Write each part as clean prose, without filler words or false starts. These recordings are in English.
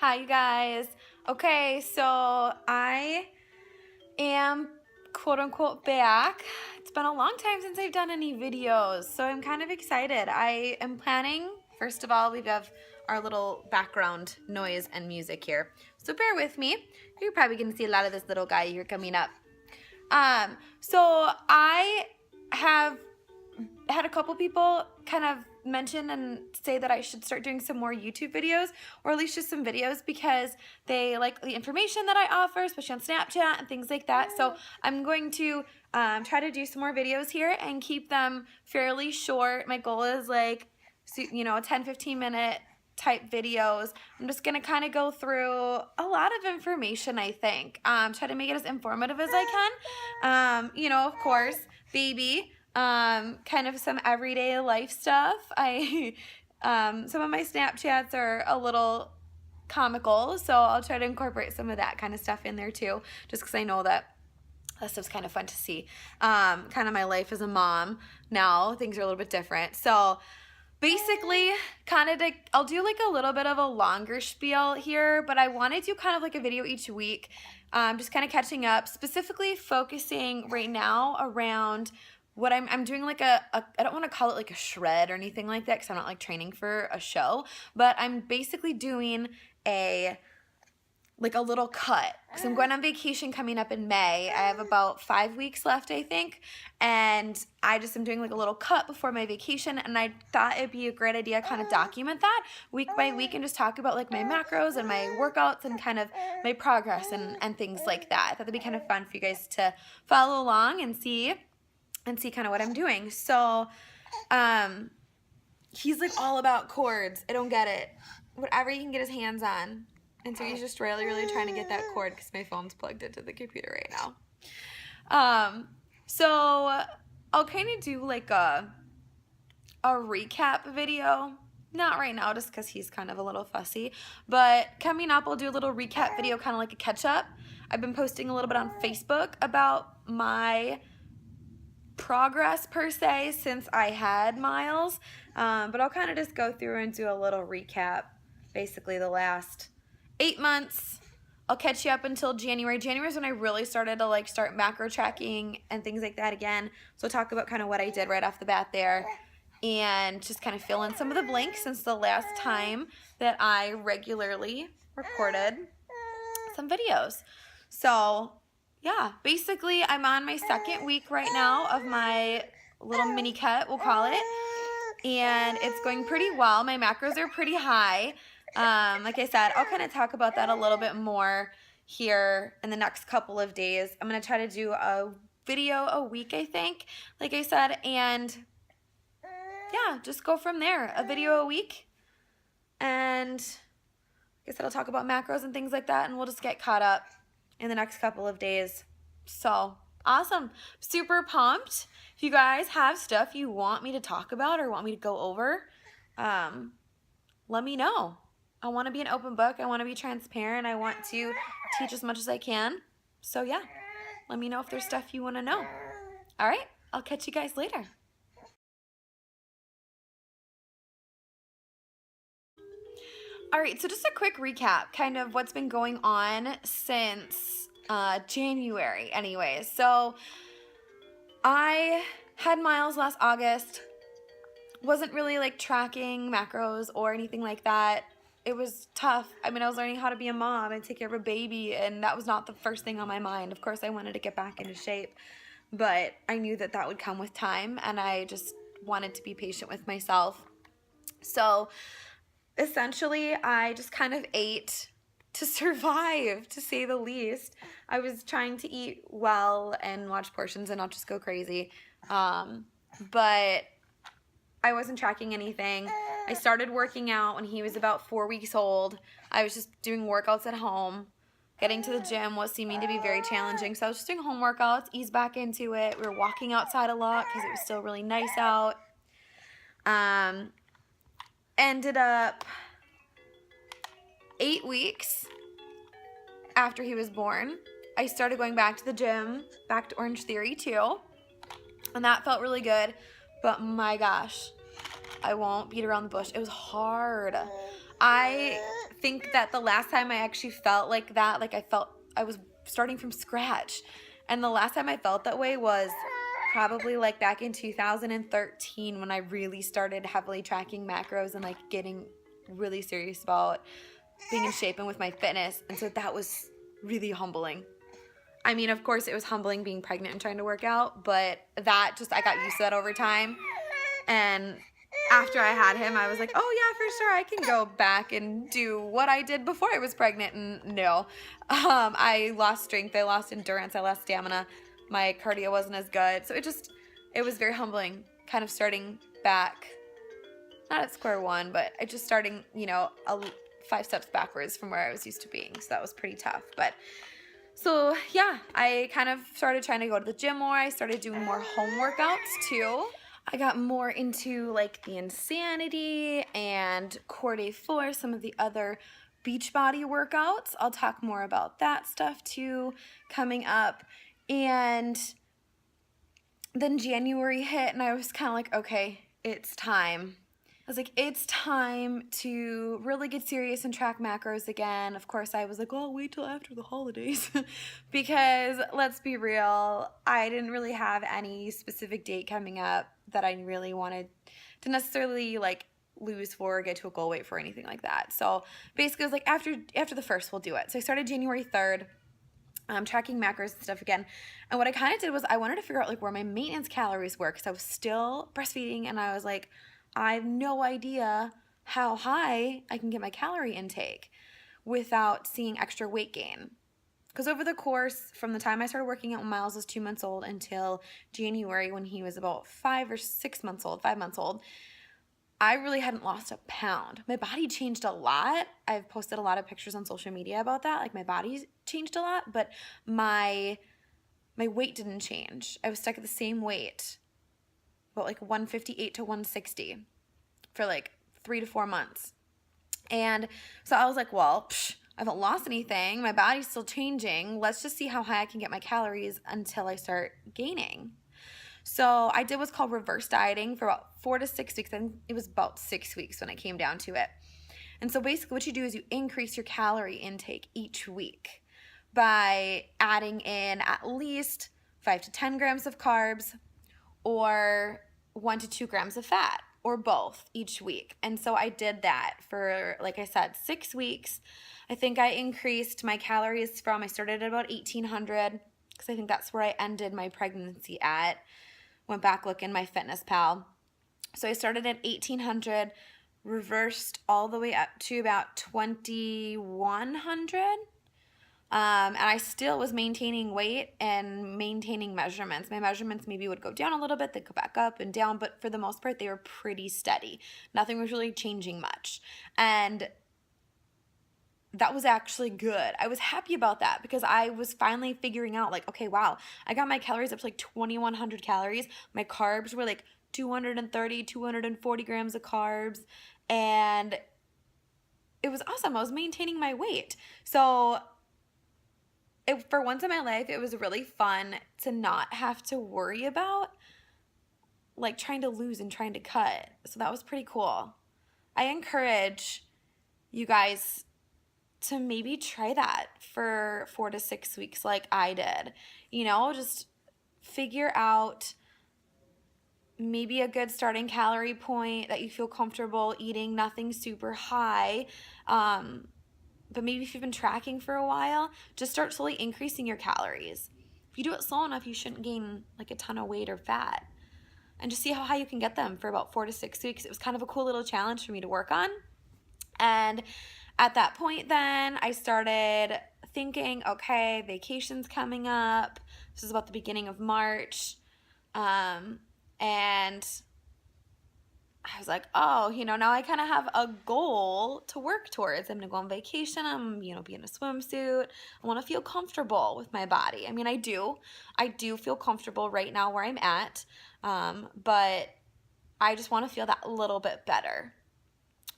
Hi, you guys. Okay, so I am quote unquote back. It's been a long time since I've done any videos, so I'm kind of excited. I am planning, first of all, we have our little background noise and music here. So bear with me. You're probably gonna see a lot of this little guy here coming up. So I have had a couple people kind of mention and say that I should start doing some more YouTube videos, or at least just some videos, because they like the information that I offer, especially on Snapchat and things like that. So I'm going to try to do some more videos here and keep them fairly short. My goal is like, 10-15 minute type videos. I'm just gonna kind of go through a lot of information, I think. Try to make it as informative as I can. Of course, baby. Kind of some everyday life stuff. Some of my Snapchats are a little comical, so I'll try to incorporate some of that kind of stuff in there too, just because I know that stuff's kind of fun to see. Kind of my life as a mom now, things are a little bit different. So basically, I'll do like a little bit of a longer spiel here, but I want to do kind of like a video each week, just kind of catching up, specifically focusing right now around what I'm doing, like I don't want to call it like a shred or anything like that, because I'm not like training for a show, but I'm basically doing a little cut, because I'm going on vacation coming up in May. I have about 5 weeks left, I think, and I just am doing like a little cut before my vacation, and I thought it'd be a great idea to kind of document that week by week and just talk about like my macros and my workouts and kind of my progress and things like that. I thought that'd be kind of fun for you guys to follow along and see kind of what I'm doing. So he's like all about cords. I don't get it. Whatever he can get his hands on. And so he's just really trying to get that cord, because my phone's plugged into the computer right now. So I'll kind of do like a recap video. Not right now, just because he's kind of a little fussy. But coming up, I'll do a little recap video, kind of like a catch up. I've been posting a little bit on Facebook about my progress per se since I had Miles. But I'll kind of just go through and do a little recap, basically the last 8 months. I'll catch you up until January. January is when I really started to start macro tracking and things like that again. So I'll talk about kind of what I did right off the bat there, and just kind of fill in some of the blanks since the last time that I regularly recorded some videos. So yeah, basically I'm on my second week right now of my little mini cut, we'll call it, and it's going pretty well. My macros are pretty high. Like I said, I'll kind of talk about that a little bit more here in the next couple of days. I'm going to try to do a video a week, I think, like I said, and yeah, just go from there. A video a week, and like I said, I'll talk about macros and things like that, and we'll just get caught up in the next couple of days. So awesome. Super pumped. If you guys have stuff you want me to talk about or want me to go over, let me know. I want to be an open book. I want to be transparent. I want to teach as much as I can. So yeah, let me know if there's stuff you want to know. All right, I'll catch you guys later. All right, so just a quick recap, kind of what's been going on since January anyways. So I had Miles last August. Wasn't really tracking macros or anything like that. It was tough. I mean, I was learning how to be a mom and take care of a baby, and that was not the first thing on my mind. Of course, I wanted to get back into shape, but I knew that that would come with time, and I just wanted to be patient with myself. So essentially, I just kind of ate to survive, to say the least. I was trying to eat well and watch portions and not just go crazy, but I wasn't tracking anything. I started working out when he was about 4 weeks old. I was just doing workouts at home. Getting to the gym was seeming to be very challenging, so I was just doing home workouts, ease back into it. We were walking outside a lot because it was still really nice out. Ended up 8 weeks after he was born, I started going back to the gym, back to Orange Theory too, and that felt really good. But my gosh, I won't beat around the bush. It was hard. I think that the last time I actually felt like that, like I was starting from scratch. And the last time I felt that way was probably like back in 2013 when I really started heavily tracking macros and like getting really serious about being in shape and with my fitness. And so that was really humbling. I mean, of course, it was humbling being pregnant and trying to work out, but that just, I got used to that over time. And after I had him, I was like, oh yeah, for sure, I can go back and do what I did before I was pregnant. And no, I lost strength, I lost endurance, I lost stamina. My cardio wasn't as good. So it was very humbling, kind of starting back, not at square one, but I just starting, 5 steps backwards from where I was used to being. So that was pretty tough. But so yeah, I kind of started trying to go to the gym more. I started doing more home workouts too. I got more into like the Insanity and Core Day 4, some of the other Beachbody workouts. I'll talk more about that stuff too coming up. And then January hit and I was kind of like, okay, it's time. I was like, it's time to really get serious and track macros again. Of course, I was like, oh, wait till after the holidays. Because let's be real, I didn't really have any specific date coming up that I really wanted to necessarily like lose for or get to a goal weight for or anything like that. So basically, it was like after the 1st, we'll do it. So I started January 3rd. Tracking macros and stuff again. And what I kind of did was I wanted to figure out like where my maintenance calories were because I was still breastfeeding and I was like, I have no idea how high I can get my calorie intake without seeing extra weight gain. Because over the course, from the time I started working out when Miles was 2 months old until January when he was about 5 months old, I really hadn't lost a pound. My body changed a lot. I've posted a lot of pictures on social media about that. Like my body changed a lot, but my weight didn't change. I was stuck at the same weight, about like 158 to 160 for like 3 to 4 months. And so I was like, well, I haven't lost anything. My body's still changing. Let's just see how high I can get my calories until I start gaining. So I did what's called reverse dieting for about 4 to 6 weeks. And it was about 6 weeks when I came down to it. And so basically what you do is you increase your calorie intake each week by adding in at least 5 to 10 grams of carbs or 1 to 2 grams of fat or both each week. And so I did that for, like I said, 6 weeks. I think I increased my calories I started at about 1,800 because I think that's where I ended my pregnancy at. Went back looking my Fitness Pal. So I started at 1,800, reversed all the way up to about 2,100. And I still was maintaining weight and maintaining measurements. My measurements maybe would go down a little bit, they'd go back up and down, but for the most part, they were pretty steady. Nothing was really changing much. And that was actually good. I was happy about that because I was finally figuring out like, okay, wow, I got my calories up to like 2,100 calories. My carbs were like 230, 240 grams of carbs. And it was awesome. I was maintaining my weight. So for once in my life, it was really fun to not have to worry about like trying to lose and trying to cut. So that was pretty cool. I encourage you guys to maybe try that for 4 to 6 weeks like I did. Just figure out maybe a good starting calorie point that you feel comfortable eating, nothing super high. But maybe if you've been tracking for a while, just start slowly increasing your calories. If you do it slow enough, you shouldn't gain like a ton of weight or fat. And just see how high you can get them for about 4 to 6 weeks. It was kind of a cool little challenge for me to work on. And at that point then, I started thinking, okay, vacation's coming up. This is about the beginning of March. And I was like, oh, now I kind of have a goal to work towards. I'm going to go on vacation. I'm, be in a swimsuit. I want to feel comfortable with my body. I mean, I do feel comfortable right now where I'm at. But I just want to feel that a little bit better.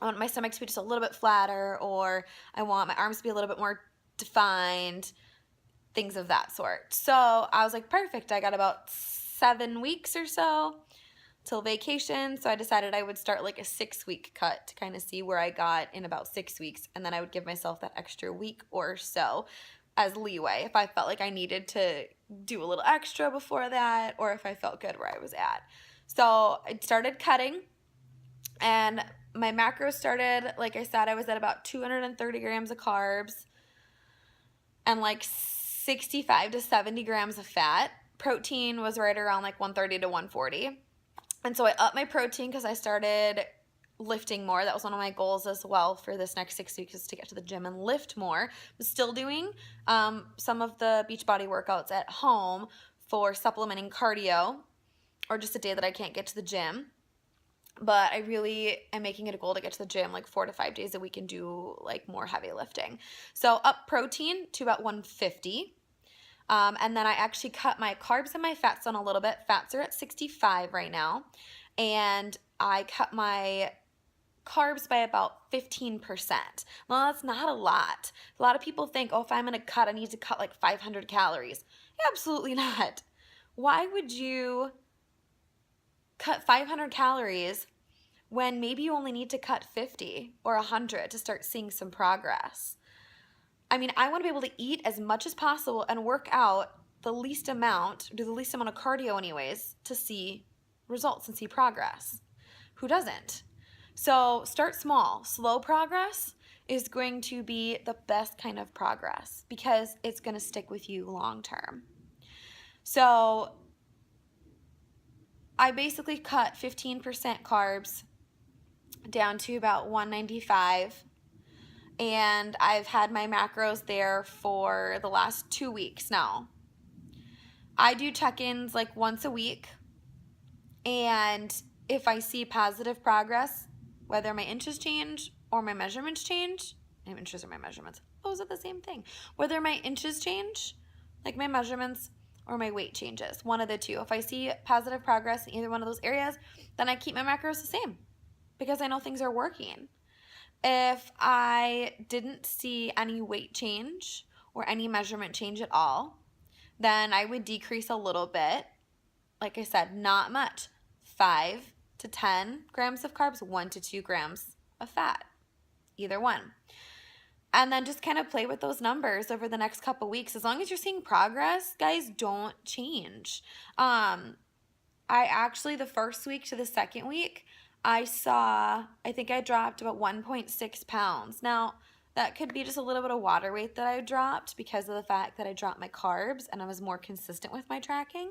I want my stomach to be just a little bit flatter, or I want my arms to be a little bit more defined, things of that sort. So I was like, perfect. I got about 7 weeks or so. till vacation, so I decided I would start like a 6-week cut to kind of see where I got in about 6 weeks, and then I would give myself that extra week or so as leeway if I felt like I needed to do a little extra before that, or if I felt good where I was at. So I started cutting, and my macros started, like I said, I was at about 230 grams of carbs and like 65 to 70 grams of fat. Protein was right around like 130 to 140. And so I upped my protein because I started lifting more. That was one of my goals as well for this next 6 weeks, is to get to the gym and lift more. I'm still doing some of the Beachbody workouts at home for supplementing cardio, or just a day that I can't get to the gym. But I really am making it a goal to get to the gym like 4 to 5 days a week and do like more heavy lifting. So up protein to about 150. And then I actually cut my carbs and my fats down a little bit. Fats are at 65 right now. And I cut my carbs by about 15%. Well, that's not a lot. A lot of people think, oh, if I'm going to cut, I need to cut like 500 calories. Absolutely not. Why would you cut 500 calories when maybe you only need to cut 50 or 100 to start seeing some progress? I mean, I want to be able to eat as much as possible and work out the least amount, do the least amount of cardio anyways, to see results and see progress. Who doesn't? So start small. Slow progress is going to be the best kind of progress because it's going to stick with you long term. So I basically cut 15% carbs down to about 195. And I've had my macros there for the last 2 weeks now. I do check-ins like once a week, and if I see positive progress, whether my inches change or my measurements change, my inches or my measurements, those are the same thing. Whether my inches change, like my measurements, or my weight changes, one of the two. If I see positive progress in either one of those areas, then I keep my macros the same because I know things are working. If I didn't see any weight change or any measurement change at all, then I would decrease a little bit. Like I said, not much. 5 to 10 grams of carbs, 1 to 2 grams of fat, either one. And then just kind of play with those numbers over the next couple weeks. As long as you're seeing progress, guys, don't change. I actually, the first week to the second week, I think I dropped about 1.6 pounds. Now, that could be just a little bit of water weight that I dropped because of the fact that I dropped my carbs and I was more consistent with my tracking.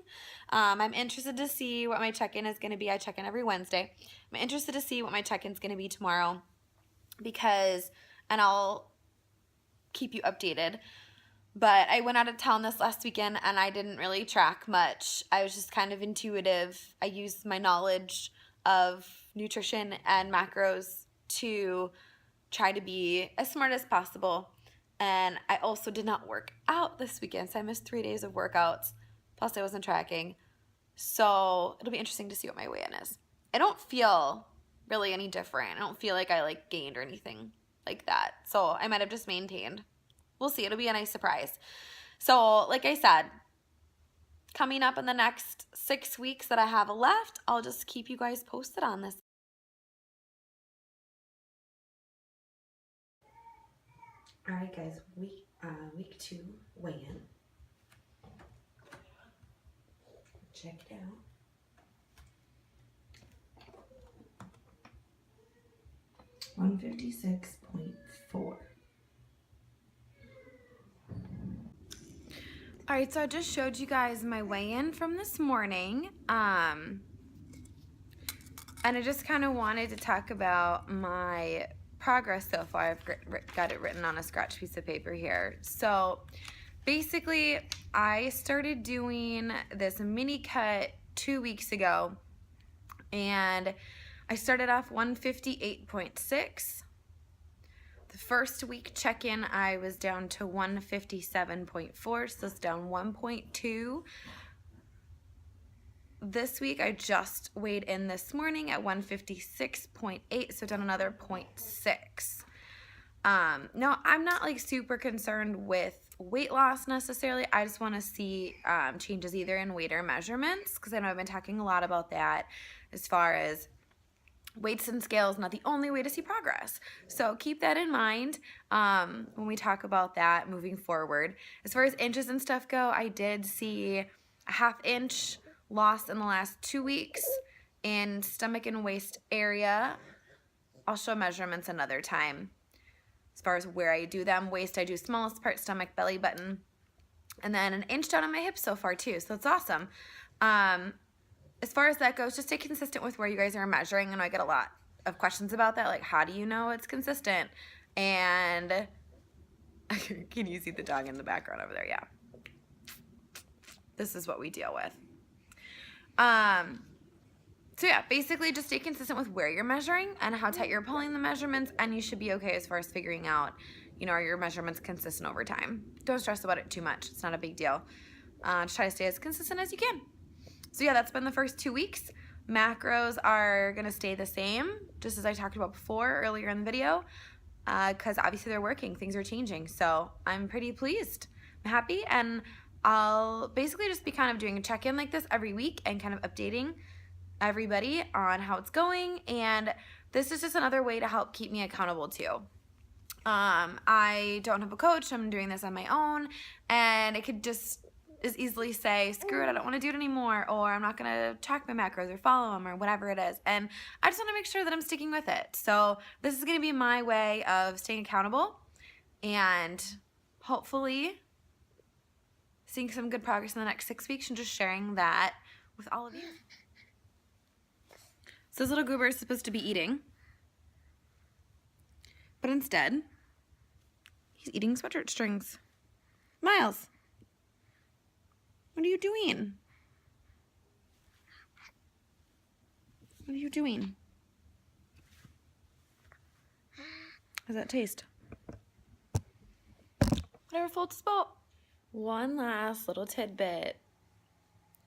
I'm interested to see what my check-in is going to be. I check in every Wednesday. I'm interested to see what my check-in is going to be tomorrow and I'll keep you updated. But I went out of town this last weekend and I didn't really track much. I was just kind of intuitive. I used my knowledge of nutrition and macros to try to be as smart as possible. And I also did not work out this weekend, so I missed 3 days of workouts, plus I wasn't tracking. So it'll be interesting to see what my weigh-in is. I don't feel really any different. I don't feel like I like gained or anything like that. So I might have just maintained. We'll see. It'll be a nice surprise. So like I said, coming up in the next 6 weeks that I have left, I'll just keep you guys posted on this. All right, guys, week 2 weigh-in. Check it out. $156.4. All right, so I just showed you guys my weigh-in from this morning. And I just kind of wanted to talk about my progress so far. I've got it written on a scratch piece of paper here. So basically, I started doing this mini cut 2 weeks ago, and I started off 158.6. The first week check-in, I was down to 157.4, so it's down 1.2. This week, I just weighed in this morning at 156.8, so down another 0.6. Now, I'm not like super concerned with weight loss necessarily. I just want to see changes either in weight or measurements, because I know I've been talking a lot about that. as far as weights and scales not the only way to see progress. So keep that in mind when we talk about that moving forward. As far as inches and stuff go, I did see a 1/2 inch loss in the last 2 weeks in stomach and waist area. I'll show measurements another time. As far as where I do them, waist I do smallest part, stomach, belly button, and then 1 inch down on my hips so far too, so that's awesome. As far as that goes, just stay consistent with where you guys are measuring. And I get a lot of questions about that, like how do you know it's consistent? And can you see the dog in the background over there? Yeah. This is what we deal with. So yeah, basically just stay consistent with where you're measuring and how tight you're pulling the measurements, and you should be okay as far as figuring out, you know, are your measurements consistent over time. Don't stress about it too much. It's not a big deal. Just try to stay as consistent as you can. So yeah, that's been the first 2 weeks. Macros are gonna stay the same, just as I talked about before earlier in the video, because obviously they're working, things are changing. So I'm pretty pleased, I'm happy, and I'll basically just be kind of doing a check-in like this every week and kind of updating everybody on how it's going. And this is just another way to help keep me accountable too. I don't have a coach, I'm doing this on my own, and it could just as easily say, screw it, I don't want to do it anymore, or I'm not going to track my macros or follow them or whatever it is. And I just want to make sure that I'm sticking with it. So this is going to be my way of staying accountable and hopefully seeing some good progress in the next 6 weeks and just sharing that with all of you. So this little goober is supposed to be eating, but instead, he's eating sweatshirt strings. Miles, what are you doing? What are you doing? How's that taste? Whatever floats his boat. One last little tidbit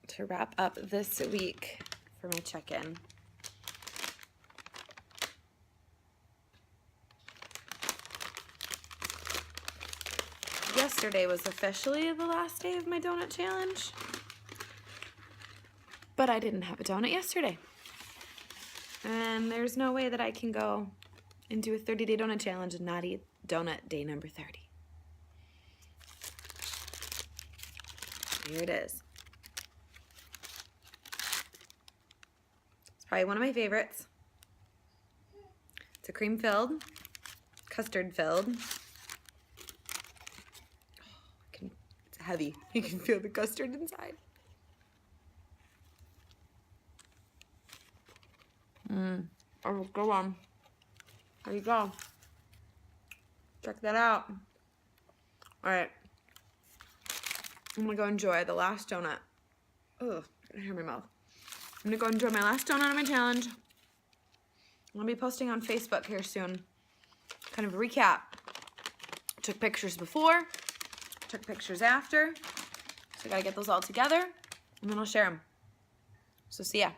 to wrap up this week for my check-in. Yesterday was officially the last day of my donut challenge, but I didn't have a donut yesterday. And there's no way that I can go and do a 30-day donut challenge and not eat donut day number 30. Here it is. It's probably one of my favorites. It's a cream-filled, custard-filled. It's heavy. You can feel the custard inside. Oh, go on. There you go. Check that out. All right. I'm gonna go enjoy the last donut. Ugh, I hear my mouth. I'm gonna go enjoy my last donut of my challenge. I'm gonna be posting on Facebook here soon. Kind of a recap. Took pictures before, took pictures after. So I gotta get those all together, and then I'll share them. So see ya.